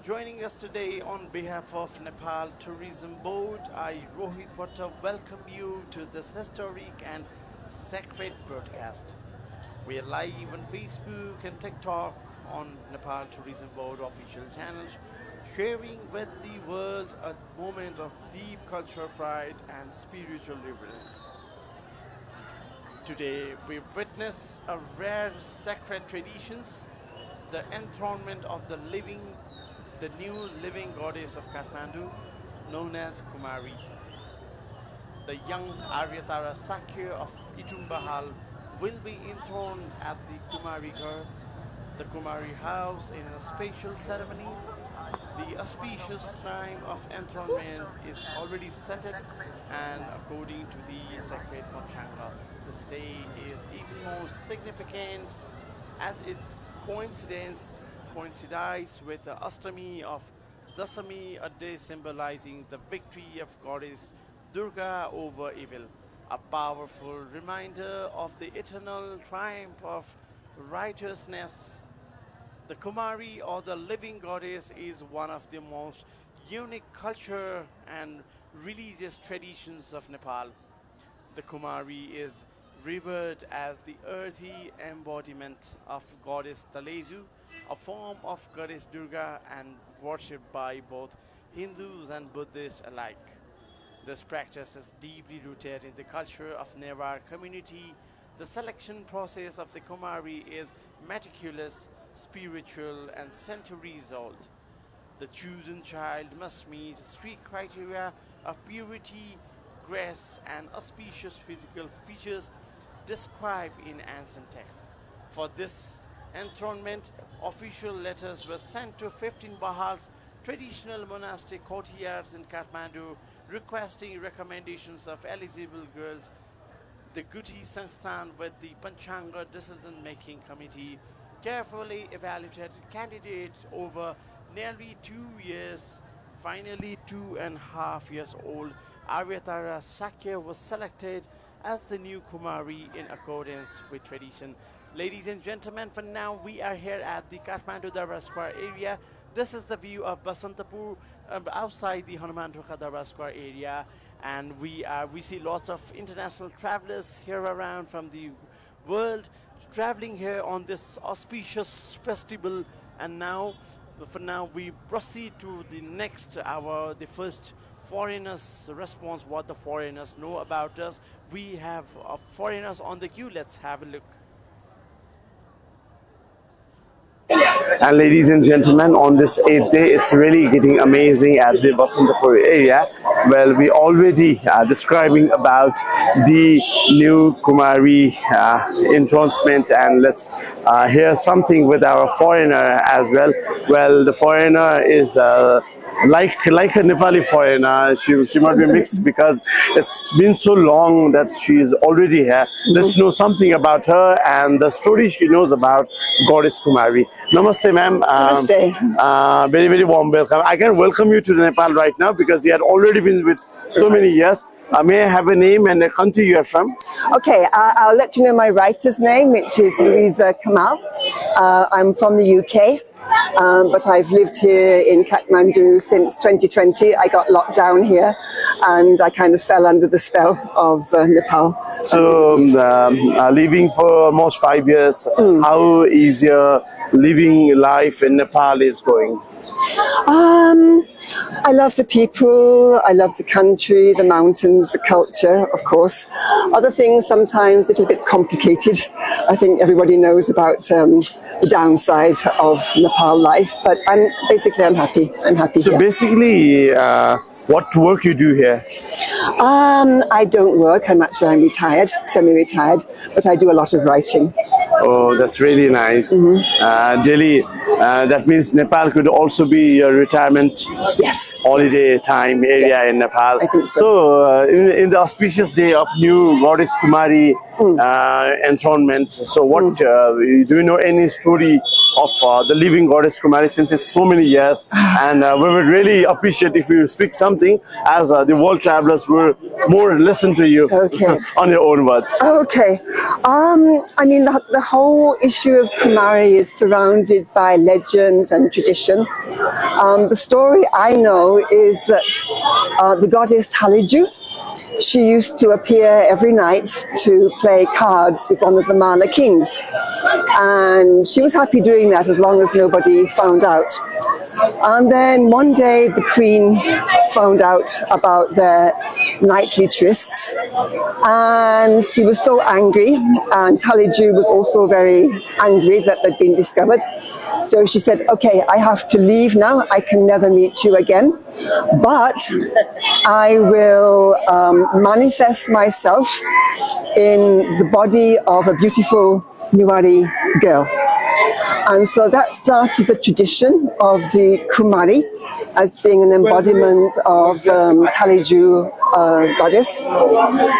joining us today on behalf of Nepal Tourism Board. I, Rohit Bhatta, welcome you to this historic and sacred broadcast. We are live on Facebook and TikTok on Nepal Tourism Board official channels, sharing with the world a moment of deep cultural pride and spiritual reverence. Today we witness a rare sacred traditions, the enthronement of the new living goddess of Kathmandu, known as Kumari. The young Aryatara Shakya of Itumbahal will be enthroned at the Kumari Ghar, the Kumari house, in a special ceremony. The auspicious time of enthronement is already set, and according to the sacred Panchanga, this day is even more significant as it coincides with the Ashtami of Dashain, a day symbolizing the victory of Goddess Durga over evil, a powerful reminder of the eternal triumph of righteousness. The Kumari, or the living goddess, is one of the most unique culture and religious traditions of Nepal. The Kumari is revered as the earthy embodiment of Goddess Taleju, a form of Goddess Durga and worshipped by both Hindus and Buddhists alike. This practice is deeply rooted in the culture of Newar community. The selection process of the Kumari is meticulous, spiritual, and centuries old. The chosen child must meet strict criteria of purity, grace, and auspicious physical features described in ancient texts. For this enthronement, official letters were sent to 15 Bahal's traditional monastic courtyards in Kathmandu, requesting recommendations of eligible girls. The Guti Sangstan, with the Panchanga decision-making committee, carefully evaluated candidates over nearly 2 years. Finally, 2.5 years old, Aaryatara Shakya was selected as the new Kumari in accordance with tradition. Ladies and gentlemen, for now we are here at the Kathmandu Darbar Square area. This is the view of Basantapur outside the Hanuman Dhokha Darbar Square area, and we see lots of international travelers here around from the world traveling here on this auspicious festival. And now, for now, we proceed to the next hour, the first foreigners response, what the foreigners know about us. We have foreigners on the queue. Let's have a look. And ladies and gentlemen, on this 8th day, it's really getting amazing at the Basantapur area. Well, we already describing about the new Kumari enthronement, and let's hear something with our foreigner as well. Well, the foreigner is like a Nepali foreigner. She might be mixed because it's been so long that she is already here. Let's know something about her and the story she knows about Goddess Kumari. Namaste, ma'am. Namaste. Very, very warm welcome. I can welcome you to Nepal right now because you had already been with so many years. May I have a name and a country you are from? Okay, I'll let you know my writer's name, which is Louisa Kamal. I'm from the UK. But I've lived here in Kathmandu since 2020. I got locked down here and I kind of fell under the spell of Nepal. So living for almost 5 years, how is your living life in Nepal is going? I love the people, I love the country, the mountains, the culture, of course. Other things sometimes a little bit complicated. I think everybody knows about the downside of Nepal life, but I'm happy. I'm happy so here. Basically, what work you do here? I don't work. I'm retired, semi-retired, but I do a lot of writing. Oh, that's really nice. Delhi, that means Nepal could also be your retirement. Yes, Yes. holiday time area Yes, in Nepal. I think so. So, in the auspicious day of new Goddess Kumari enthronement, so what do you know any story of the living Goddess Kumari, since it's so many years? And we would really appreciate if you speak something, as the world travelers will more listen to you Okay. on your own words. Okay. I mean, the whole issue of Kumari is surrounded by legends and tradition. The story I know is that the goddess Taliju, she used to appear every night to play cards with one of the Mala kings. And she was happy doing that as long as nobody found out. And then one day the queen found out about their nightly trysts, and she was so angry, and Taliju was also very angry that they'd been discovered. So she said, okay, I have to leave now, I can never meet you again, but I will manifest myself in the body of a beautiful Nuwari girl. And so that started the tradition of the Kumari as being an embodiment of Taliju goddess.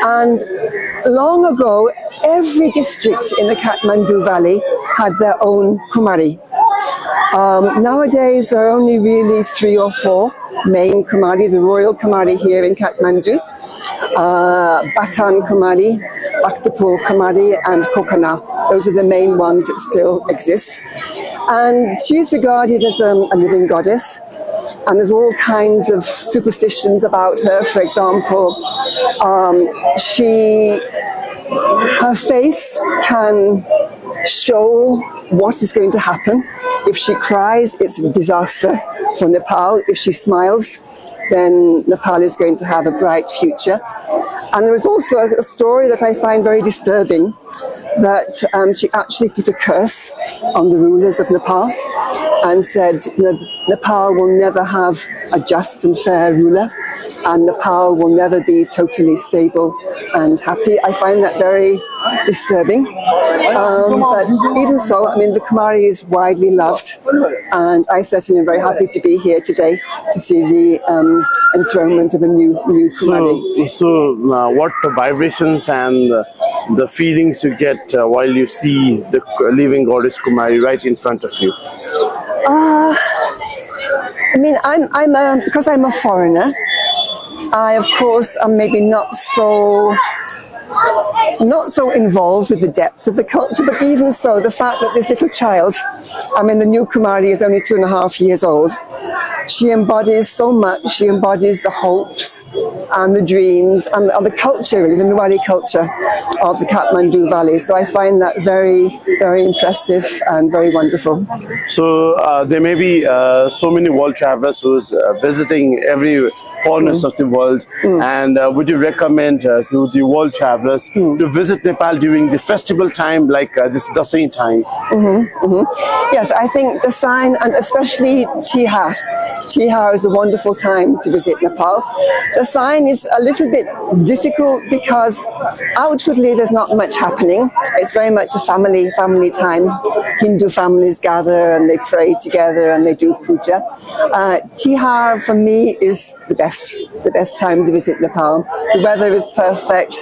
And long ago, every district in the Kathmandu Valley had their own Kumari. Nowadays, there are only really 3 or 4 main Kumari, the royal Kumari here in Kathmandu, Batan Kumari, Basantapur Kumari, and Kokana. Those are the main ones that still exist. And she's regarded as a living goddess, and there's all kinds of superstitions about her. For example, her face can show what is going to happen. If she cries, it's a disaster for Nepal. If she smiles, then Nepal is going to have a bright future. And there is also a story that I find very disturbing, that she actually put a curse on the rulers of Nepal and said, Nepal will never have a just and fair ruler, and Nepal will never be totally stable and happy. I find that very disturbing. But even so, I mean, the Kumari is widely loved, and I certainly am very happy to be here today to see the enthronement of a new Kumari. So what vibrations and the feelings you get while you see the living Goddess Kumari right in front of you? I mean, because I'm a foreigner, I, of course, am maybe not so involved with the depth of the culture, but even so, the fact that this little child, I mean, the new Kumari is only 2.5 years old, she embodies so much. She embodies the hopes and the dreams and the culture, really, the Nuwari culture of the Kathmandu Valley. So I find that very, very impressive and very wonderful. So there may be so many world travelers who's visiting every corners of the world, and would you recommend to the world travelers to visit Nepal during the festival time, like this Dashain time? Yes, I think Dashain, and especially Tihar. Tihar is a wonderful time to visit Nepal. Dashain is a little bit difficult because outwardly there's not much happening. It's very much a family time. Hindu families gather and they pray together and they do puja. Tihar for me is the best time to visit Nepal. The weather is perfect.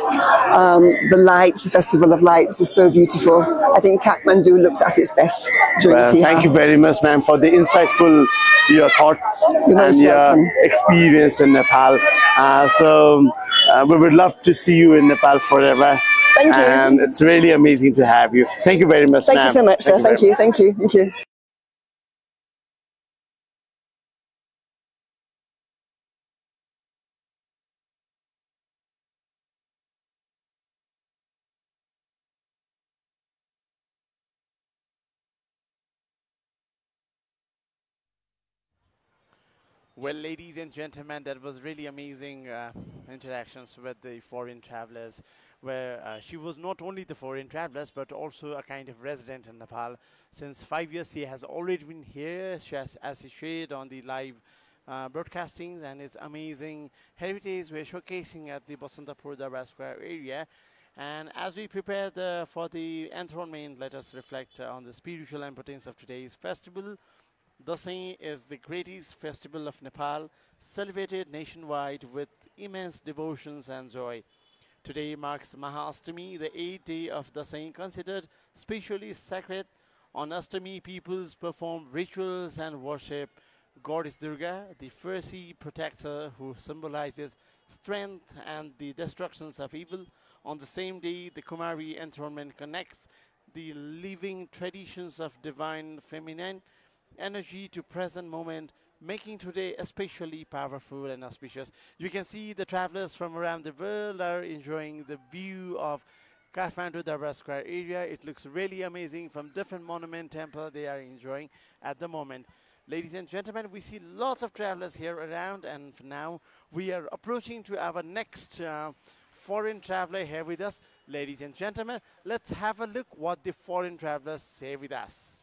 The lights, the Festival of Lights is so beautiful. I think Kathmandu looks at its best during Tihar. Thank you very much, ma'am, for the insightful your thoughts and your experience in Nepal. We would love to see you in Nepal forever. Thank you. And it's really amazing to have you. Thank you very much, ma'am. Thank you so much, sir. Thank you. Thank you. Thank you. Well, ladies and gentlemen, that was really amazing interactions with the foreign travelers, where she was not only the foreign travelers, but also a kind of resident in Nepal. Since 5 years, she has already been here. She has associated on the live broadcastings, and it's amazing heritage we're showcasing at the Basantapur Darbar Square area. And as we prepare for the enthronement, let us reflect on the spiritual importance of today's festival. Dashain is the greatest festival of Nepal, celebrated nationwide with immense devotions and joy. Today marks Ashtami, the 8th day of Dashain, considered spiritually sacred. On Ashtami, peoples perform rituals and worship Goddess Durga, the fierce protector who symbolizes strength and the destructions of evil. On the same day, the Kumari enthronement connects the living traditions of divine feminine energy to present moment, making today especially powerful and auspicious. You can see the travelers from around the world are enjoying the view of Kathmandu Darbar Square area. It looks really amazing from different monument temple they are enjoying at the moment. Ladies and gentlemen, we see lots of travelers here around, and now we are approaching to our next foreign traveler here with us. Ladies and gentlemen, let's have a look what the foreign travelers say with us.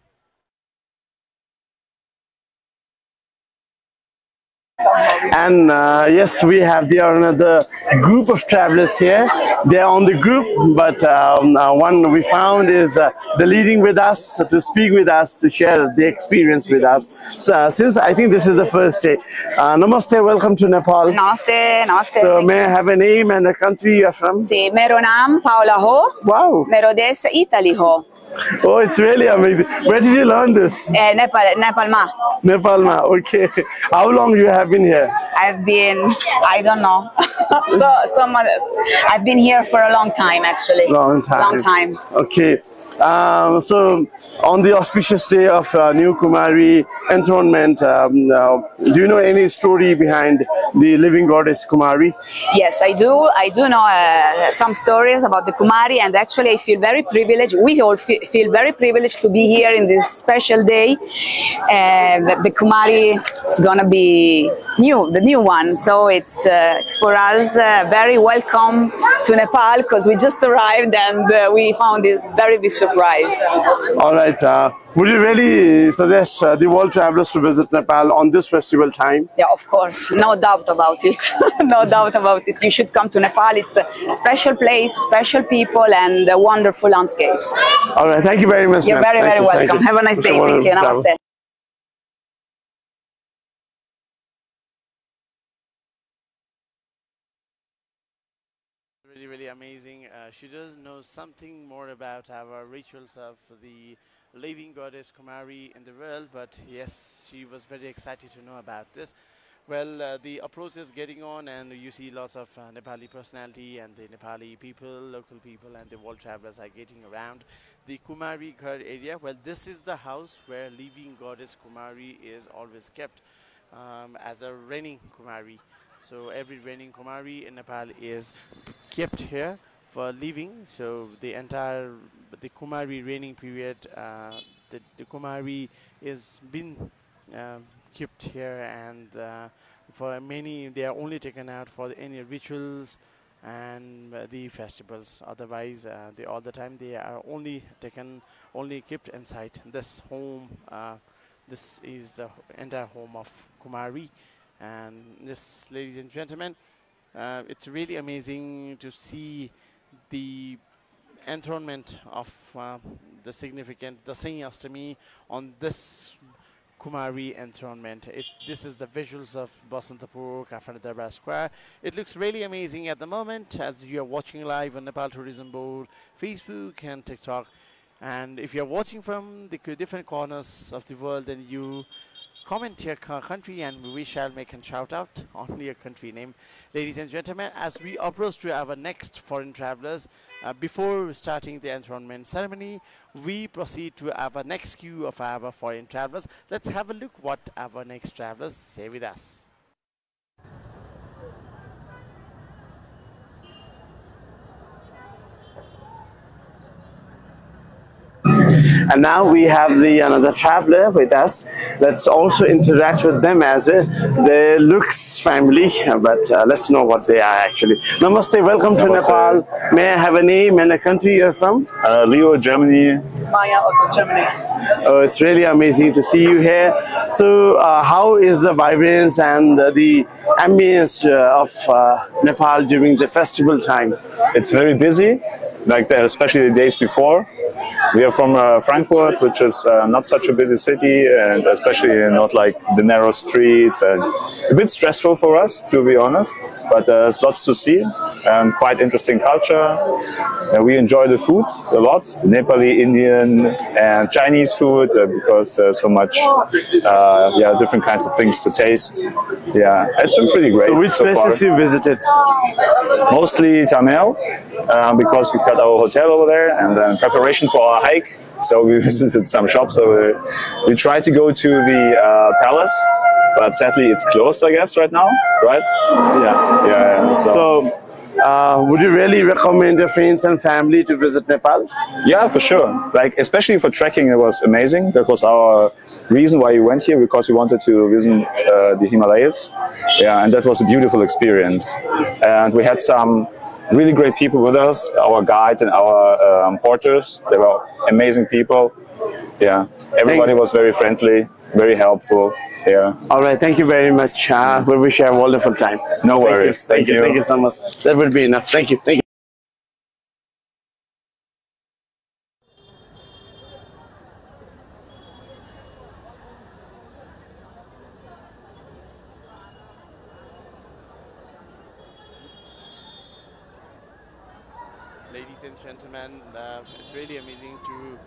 And yes, we have there another group of travelers here. They're on the group, but one we found is the leading with us to speak with us, to share the experience with us. So since I think this is the first day, Namaste, welcome to Nepal. Namaste, namaste. So may I have a name and a country you're from? Sì, mero naam Paola ho. Wow. Mero des Italy ho. Oh, it's really amazing. Where did you learn this? Nepal ma. Nepal ma. Okay. How long you have been here? I've been, I don't know. I've been here for a long time actually. Long time. Long time. Okay. So on the auspicious day of new Kumari enthronement, do you know any story behind the living goddess Kumari? Yes, I do. I do know some stories about the Kumari, and actually I feel very privileged. We all feel very privileged to be here in this special day. The Kumari is gonna be new, the new one. So it's for us very welcome to Nepal, because we just arrived and we found this very big surprise. All right. Would you really suggest the world travelers to visit Nepal on this festival time? Yeah, of course. No doubt about it. No doubt about it. You should come to Nepal. It's a special place, special people, and wonderful landscapes. All right. Thank you very much. You're very, very welcome. Have a nice day. Thank you. Namaste. Really amazing. She does know something more about our rituals of the living goddess Kumari in the world, but yes, she was very excited to know about this. Well, the approach is getting on, and you see lots of Nepali personality and the Nepali people, local people, and the world travelers are getting around the Kumari Ghar area. Well, this is the house where living goddess Kumari is always kept as a reigning Kumari. So every reigning Kumari in Nepal is kept here for living. So the Kumari reigning period, the Kumari is been kept here, and for many they are only taken out for any rituals and the festivals. Otherwise, all the time they are only kept inside this home. This is the entire home of Kumari. And this, ladies and gentlemen, it's really amazing to see the enthronement of the significant Dashain Ashtami on this Kumari enthronement. This is the visuals of Basantapur, Kathmandu Darbar Square. It looks really amazing at the moment as you are watching live on Nepal Tourism Board, Facebook and TikTok. And if you are watching from the different corners of the world, then you comment your country and we shall make a shout out on your country name. Ladies and gentlemen, as we approach to our next foreign travelers, before starting the enthronement ceremony, we proceed to our next queue of our foreign travelers. Let's have a look what our next travelers say with us. And now we have another traveler with us. Let's also interact with them as well. They looks family, but let's know what they are actually. Namaste, welcome to Nepal. May I have a name and a country you're from? Leo, Germany. Maya, also Germany. Oh, it's really amazing to see you here. So how is the vibrance and the ambience of Nepal during the festival time? It's very busy. like especially the days before. We are from Frankfurt, which is not such a busy city, and especially not like the narrow streets, and a bit stressful for us, to be honest. But there's lots to see, and quite interesting culture. We enjoy the food a lot, Nepali, Indian, and Chinese food, because there's so much, yeah, different kinds of things to taste. Yeah, it's been pretty great. So which so places far. you visited? Mostly Tamil, because we've got our hotel over there, and then preparation for our hike. So we visited some shops over there. We tried to go to the palace, but sadly it's closed, I guess, right now, right? Yeah. Yeah. So would you really recommend your friends and family to visit Nepal? Yeah, for sure. Like, especially for trekking, it was amazing. That was our reason why we went here, because we wanted to visit the Himalayas. Yeah, and that was a beautiful experience. And we had some really great people with us, our guide and our porters. They were amazing people. Yeah, everybody was very friendly, very helpful. Yeah. All right, thank you very much. We wish you a wonderful time. No worries. Thank you. Thank you so much. That would be enough. Thank you. Thank you. Ladies and gentlemen, it's really amazing to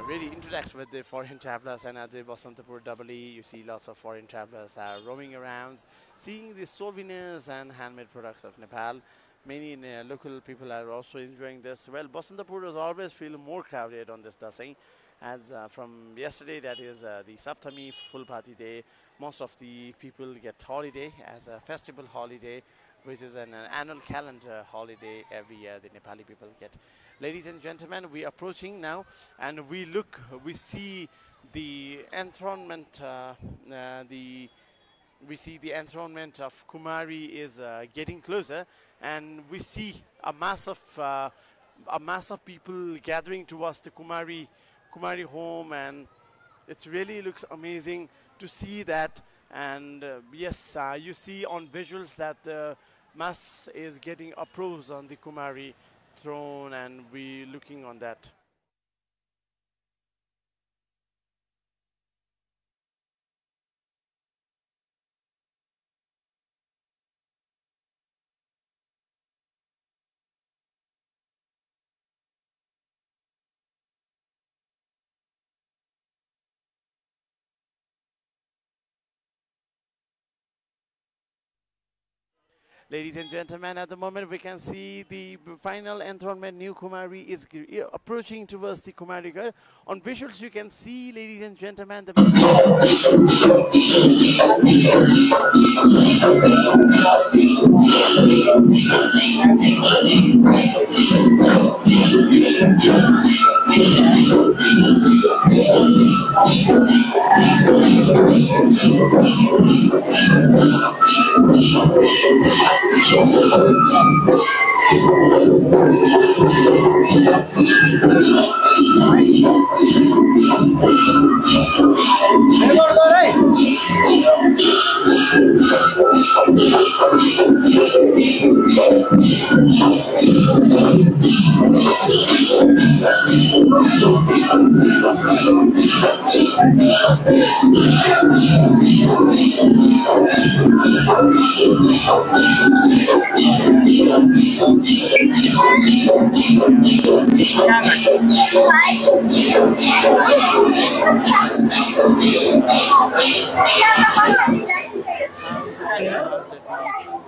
really interact with the foreign travelers, and at the Basantapur doubly you see lots of foreign travelers roaming around, seeing the souvenirs and handmade products of Nepal. Many local people are also enjoying this. Well, Basantapur has always feel more crowded on this Dashain, as from yesterday, that is the Saptami full party day, most of the people get holiday as a festival holiday, which is an annual calendar holiday every year the Nepali people get. Ladies and gentlemen, we are approaching now, and we see the enthronement, we see the enthronement of Kumari is getting closer, and we see a mass of people gathering towards the Kumari home, and it really looks amazing to see that. And yes, you see on visuals that the mass is getting approached on the Kumari throne, and we looking on that. Ladies and gentlemen, at the moment we can see the final enthronement. New Kumari is approaching towards the Kumari Ghar. On visuals you can see, ladies and gentlemen, the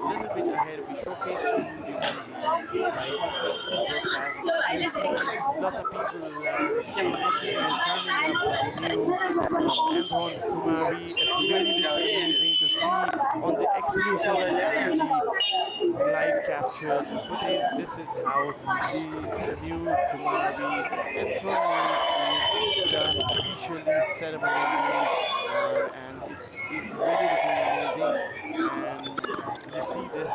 little bit ahead we showcase you during the live broadcast. You see lots of people looking and coming up with the new enthroned Kumari. It's really looks amazing to see on the exclusive live captured footage. This is how the new Kumari enthronement is done officially, ceremonially, and it is really looking amazing. And you see this.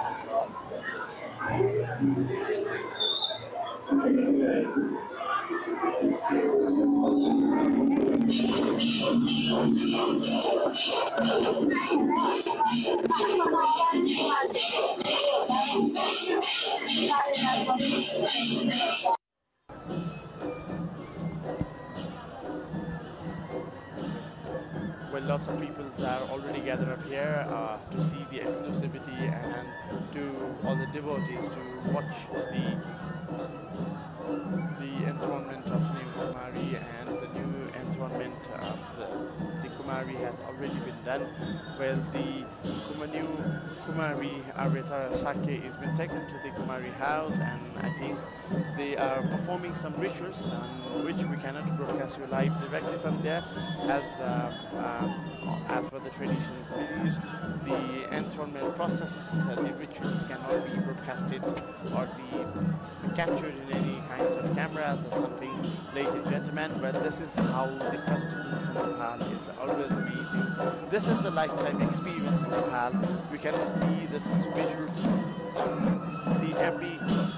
where lots of people are already gathered up here to see the exclusivity and to all the devotees to watch the enthronement of new Kumari, and the new enthronement of the Kumari has already been done. Well, the new Kumari Aryatara Shakya has been taken to the Kumari house, and I think they are performing some rituals which we cannot broadcast you live directly from there, as per the traditions beliefs. The enthronement process, the rituals cannot be broadcasted or be captured in any kinds of cameras or something, ladies and gentlemen. But this is how the festivals in Nepal is always amazing. This is the lifetime experience in Nepal. We cannot see this visuals on the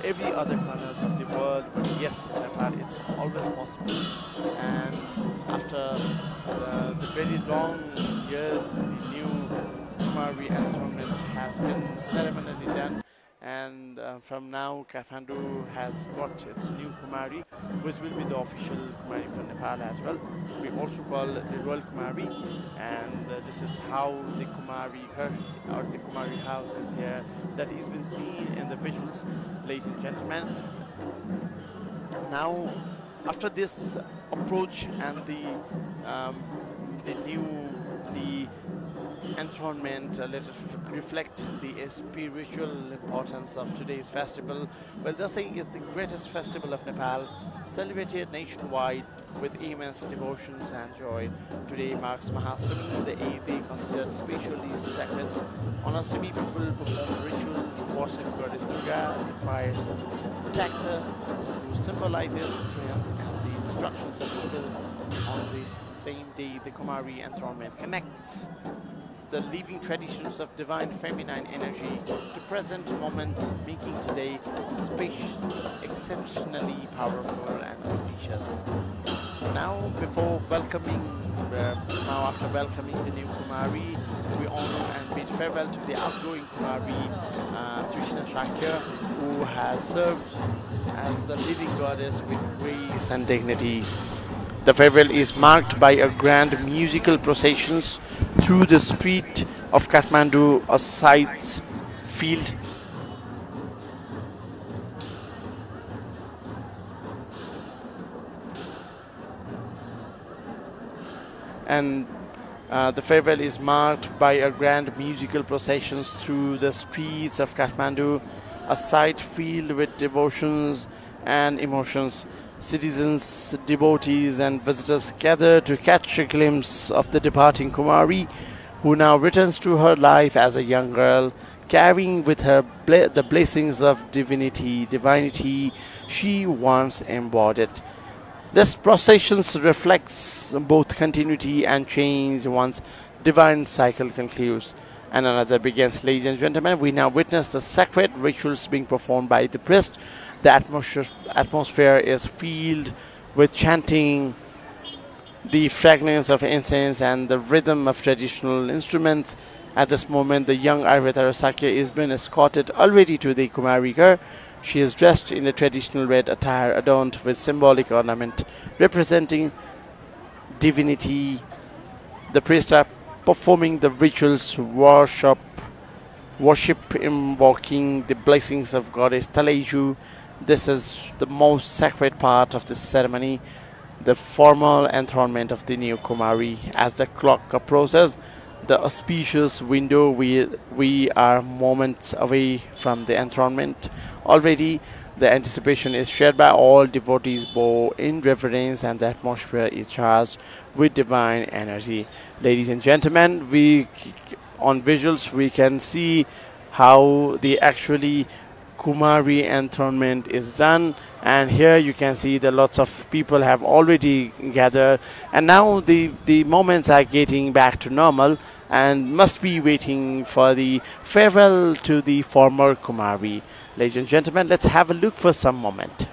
every other corners of the world, but yes, in Nepal it's always possible. And after the very long years, the new Kumari enthronement has been ceremonially done, and from now Kathmandu has got its new Kumari, which will be the official Kumari for Nepal as well. We also call it the Royal Kumari, and this is how the Kumari Ghar or the Kumari house is here, that has been seen in the visuals, ladies and gentlemen. Now, after this approach and the enthronement, let us reflect the spiritual importance of today's festival. Well, Dashain is the greatest festival of Nepal, celebrated nationwide with immense devotions and joy. Today marks Mahastami, the 8th day considered spiritually sacred. On Ashtami, people perform rituals, worship Goddess Durga, the fire's protector, who symbolizes strength and the destructions of evil. On this same day, the Kumari enthronement connects the living traditions of divine feminine energy to present moment, making today exceptionally powerful and auspicious. Now, after welcoming the new Kumari, we honor and bid farewell to the outgoing Kumari Trishna Shakya, who has served as the living goddess with grace and dignity. The farewell is marked by a grand musical processions through the street of Kathmandu, a sight field and the farewell is marked by a grand musical processions through the streets of Kathmandu, a sight filled with devotions and emotions. Citizens, devotees and visitors gather to catch a glimpse of the departing Kumari, who now returns to her life as a young girl, carrying with her the blessings of divinity she once embodied. This procession reflects both continuity and change once divine cycle concludes and another begins. Ladies and gentlemen, we now witness the sacred rituals being performed by the priest. The atmosphere is filled with chanting, the fragrance of incense and the rhythm of traditional instruments. At this moment, the young Aaryatara Shakya is being escorted already to the Kumari Ghar. She is dressed in a traditional red attire adorned with symbolic ornament representing divinity. The priests are performing the rituals, worship invoking the blessings of Goddess Taleju. This is the most sacred part of this ceremony, the formal enthronement of the new Kumari. As the clock approaches the auspicious window, we are moments away from the enthronement. Already the anticipation is shared by all devotees, bow in reverence, and the atmosphere is charged with divine energy. Ladies and gentlemen, on visuals we can see how the actually Kumari enthronement is done, and here you can see that lots of people have already gathered, and now the moments are getting back to normal and must be waiting for the farewell to the former Kumari. Ladies and gentlemen, let's have a look for some moment.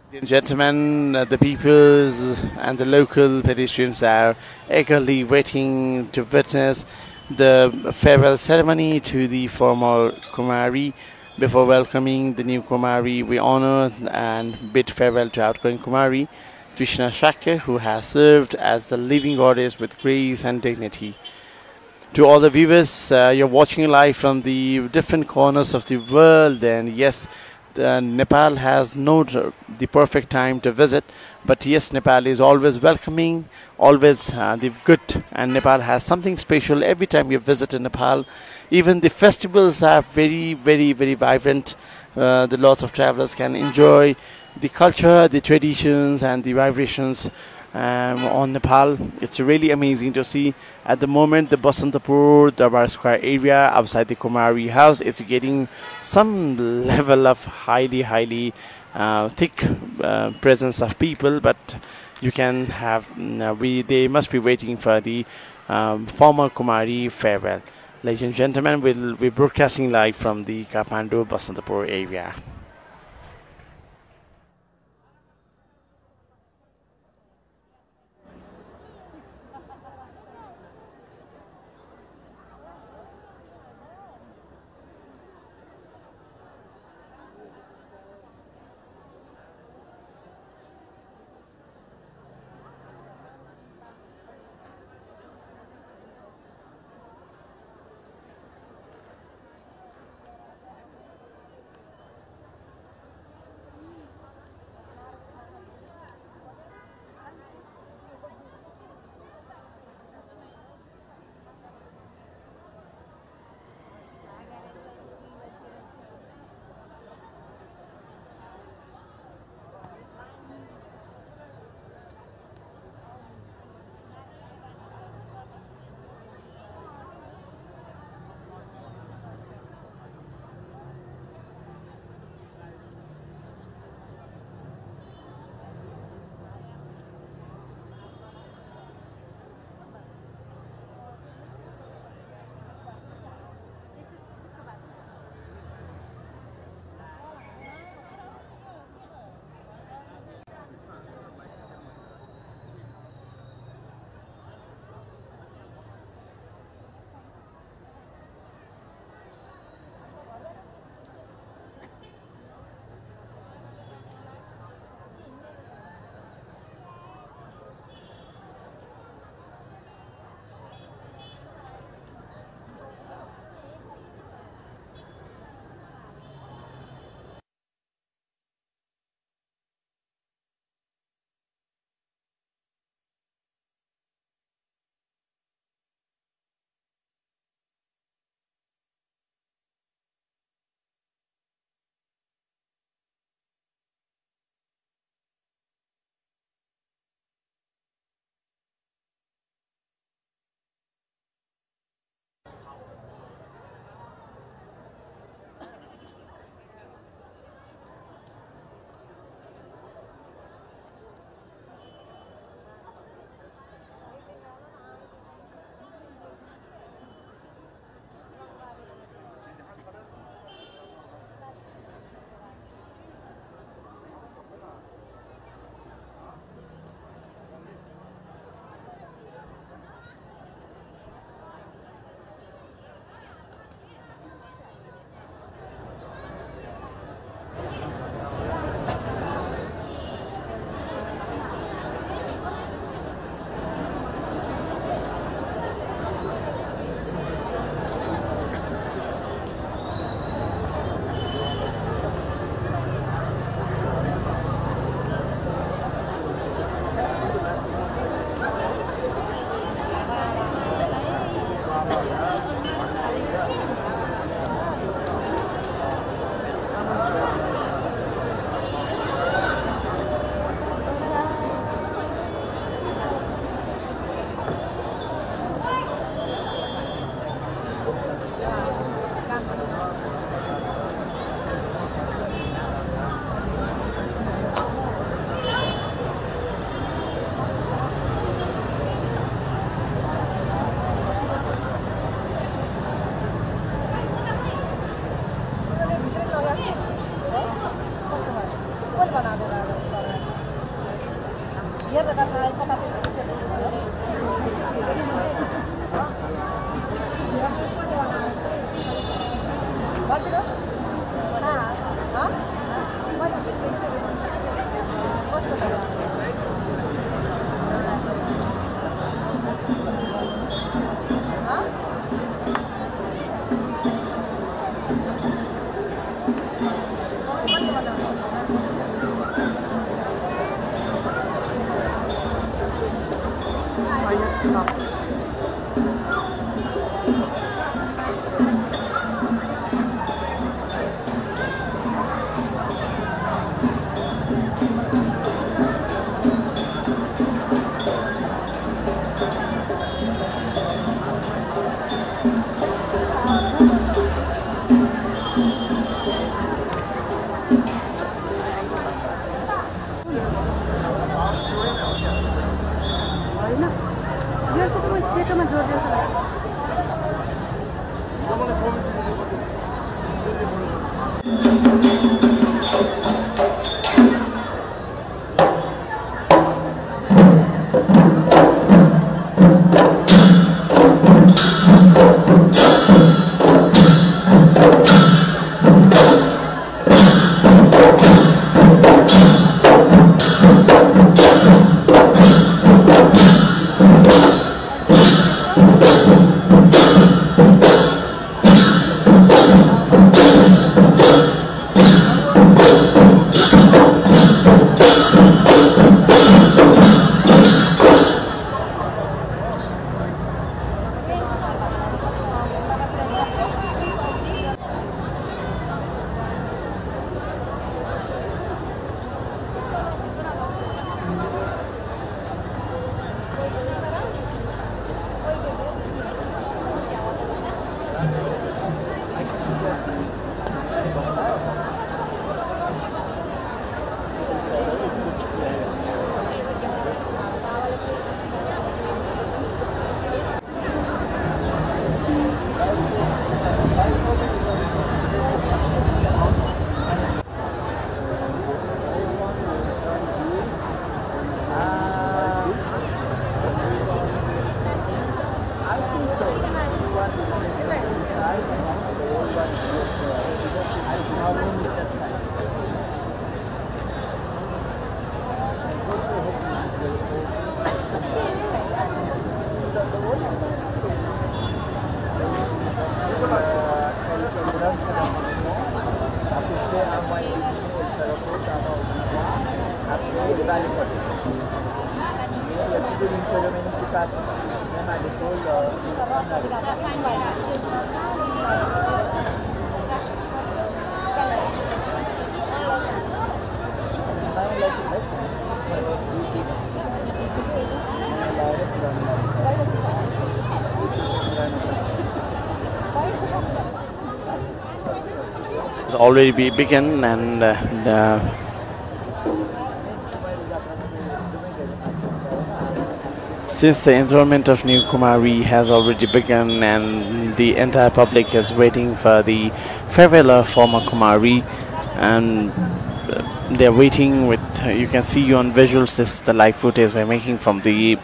Gentlemen, the peoples and the local pedestrians are eagerly waiting to witness the farewell ceremony to the former Kumari. Before welcoming the new Kumari, we honor and bid farewell to outgoing Kumari Trishna Shakya, who has served as the living goddess with grace and dignity. To all the viewers, you're watching live from the different corners of the world, and yes, Nepal has no the perfect time to visit, but yes, Nepal is always welcoming, always the good, and Nepal has something special every time you visit in Nepal. Even the festivals are very, very, very vibrant. The lots of travelers can enjoy the culture, the traditions, and the vibrations on Nepal. It's really amazing to see. At the moment, the Basantapur, Darbar Square area outside the Kumari house is getting some level of highly thick presence of people, but you can have they must be waiting for the former Kumari farewell. Ladies and gentlemen, we'll be broadcasting live from the Kathmandu Basantapur area. It's already be begun, and since the enthronement of new Kumari has already begun and the entire public is waiting for the farewell of former Kumari, and they're waiting with, you can see on visuals, this is the live footage we're making from the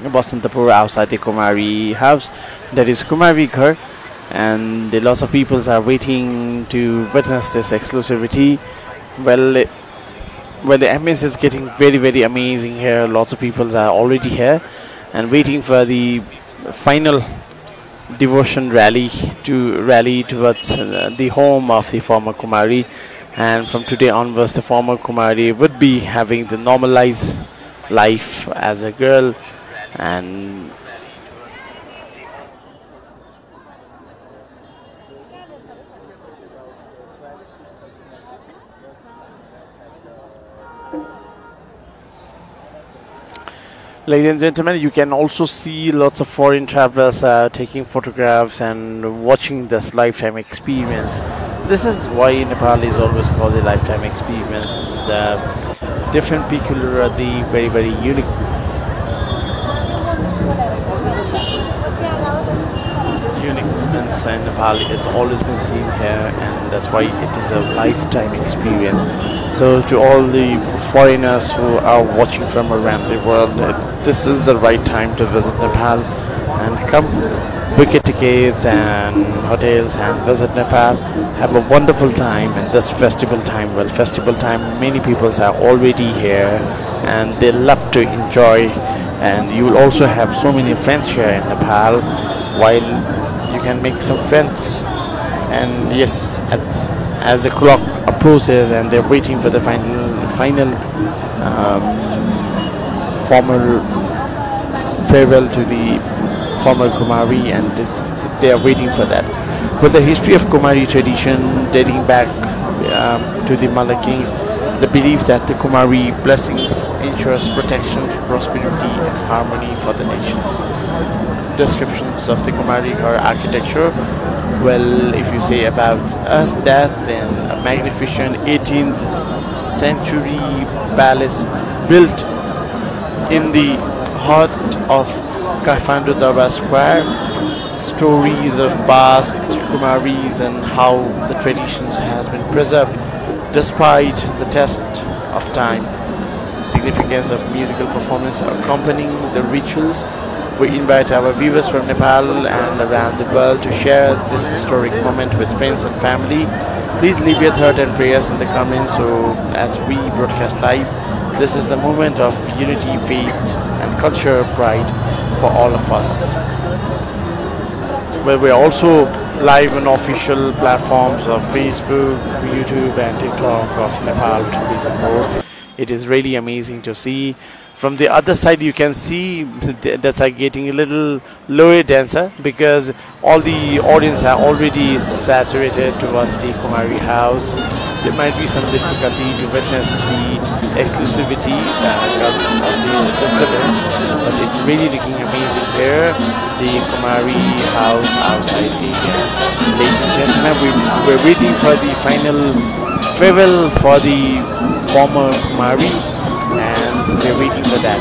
Basantapur outside the Kumari house, that is Kumari Ghar, and lots of people are waiting to witness this exclusivity. Well, the ambience is getting very amazing here. Lots of people are already here and waiting for the final devotion rally towards the home of the former Kumari. And from today onwards, the former Kumari would be having the normalized life as a girl. And ladies and gentlemen, you can also see lots of foreign travelers taking photographs and watching this lifetime experience. This is why Nepal is always called a lifetime experience. The different peculiarity, very unique. Moments dance in Nepal has always been seen here, and that's why it is a lifetime experience. So to all the foreigners who are watching from around the world, this is the right time to visit Nepal and come book your tickets and hotels and visit Nepal. Have a wonderful time in this festival time. Well, festival time, many people are already here and they love to enjoy, and you will also have so many friends here in Nepal, while you can make some friends. And yes, as the clock approaches and they're waiting for the final formal farewell to the former Kumari, and they are waiting for that. With the history of Kumari tradition dating back to the Mala kings, the belief that the Kumari blessings ensures protection, prosperity and harmony for the nations. Descriptions of the Kumari Ghar architecture. Well, if you say about us that, then a magnificent 18th century palace built in the heart of Kathmandu Darbar Square. Stories of past Kumaris and how the traditions has been preserved despite the test of time. Significance of musical performance accompanying the rituals. We invite our viewers from Nepal and around the world to share this historic moment with friends and family. Please leave your thoughts and prayers in the comments, so as we broadcast live, this is the moment of unity, faith and culture pride for all of us. Well, we are also live on official platforms of Facebook, YouTube and TikTok of Nepal Tourism Board. It is really amazing to see. From the other side you can see that's getting a little lower dancer, because all the audience are already saturated towards the Kumari house. There might be some difficulty to witness the exclusivity because of the disturbance, but it's really looking amazing here. The Kumari house outside the ladies and gentlemen, we're waiting for the final farewell for the former Kumari, and we're waiting for that.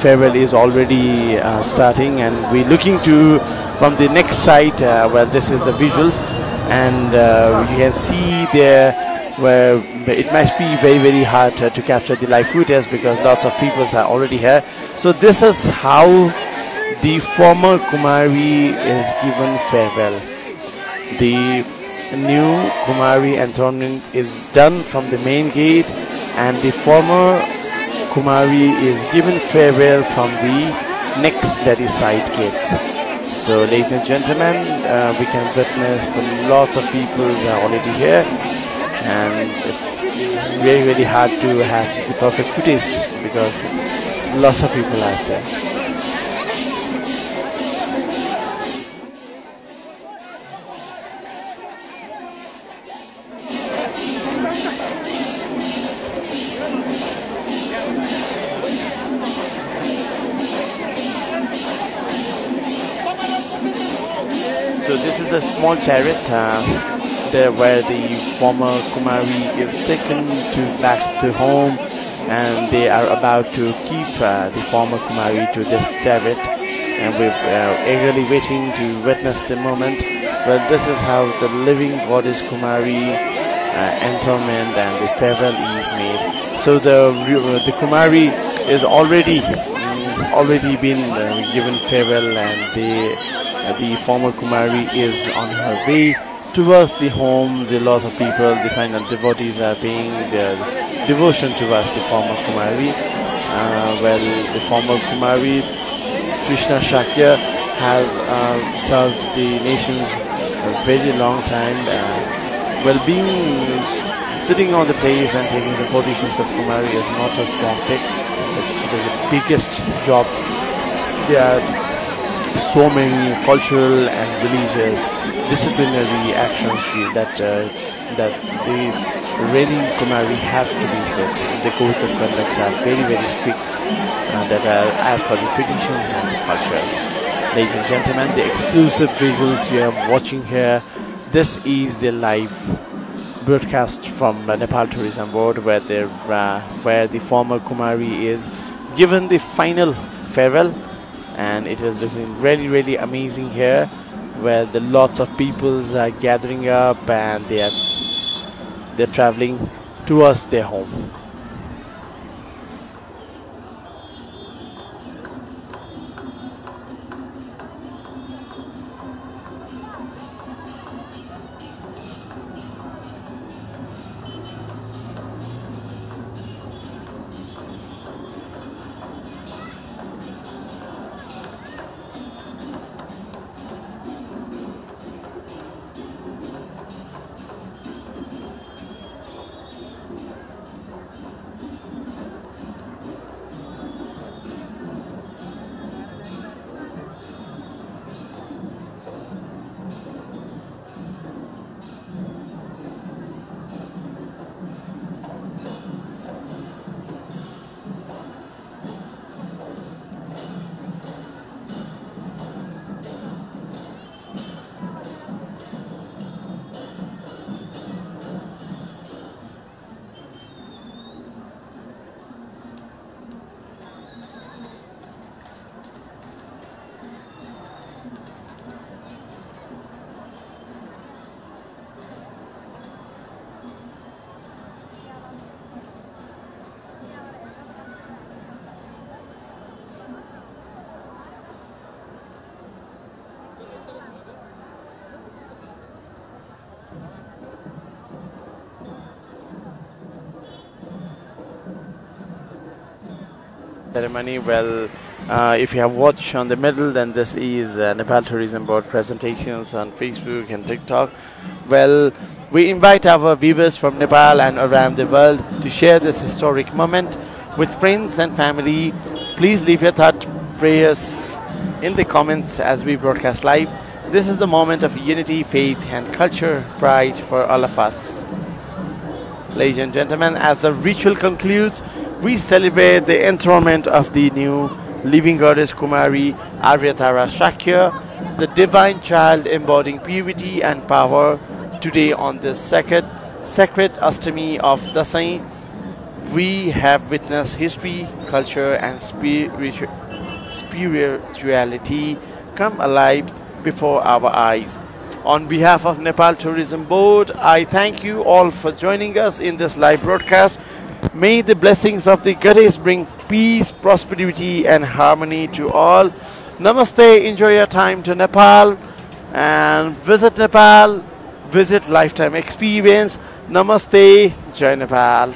Farewell is already starting, and we're looking to from the next site where this is the visuals, and you can see there where it must be very hard to capture the live footage because lots of people are already here. So this is how the former Kumari is given farewell. The new Kumari enthronement is done from the main gate, and the former Kumari is given farewell from the next, that is, side gate. So, ladies and gentlemen, we can witness the lots of people are already here, and it's really hard to have the perfect footage because lots of people are there. So this is a small chariot there where the former Kumari is taken back to home, and they are about to keep the former Kumari to this chariot, and we're eagerly waiting to witness the moment. Well, this is how the living goddess Kumari enthronement and the farewell is made. So the Kumari is already been given farewell, and the former Kumari is on her way towards the home. The lots of people, the final devotees, are paying their devotion towards the former Kumari. Well, the former Kumari Trishna Shakya has served the nations a very long time. Well, sitting on the place and taking the positions of Kumari is not a small pick. It is the biggest jobs. There are so many cultural and religious disciplinary actions that the reigning Kumari has to be set. The codes of conduct are very strict that are as per the traditions and the cultures. Ladies and gentlemen, the exclusive visuals you are watching here, this is the live broadcast from Nepal Tourism Board where the former Kumari is given the final farewell. And it is looking really amazing here, where the lots of people are gathering up and they're traveling towards their home. Ceremony. Well, if you have watched on the middle, then this is Nepal Tourism Board presentations on Facebook and TikTok. Well, we invite our viewers from Nepal and around the world to share this historic moment with friends and family. Please leave your thought, prayers in the comments as we broadcast live. This is the moment of unity, faith and culture pride for all of us. Ladies and gentlemen, as the ritual concludes, we celebrate the enthronement of the new living goddess Kumari Aryatara Shakya, the divine child embodying purity and power. Today on this sacred Ashtami of Dashain, we have witnessed history, culture and spirituality come alive before our eyes. On behalf of Nepal Tourism Board, I thank you all for joining us in this live broadcast. May the blessings of the goddess bring peace, prosperity and harmony to all. Namaste, enjoy your time to Nepal and visit Nepal, visit lifetime experience. Namaste, Jai Nepal.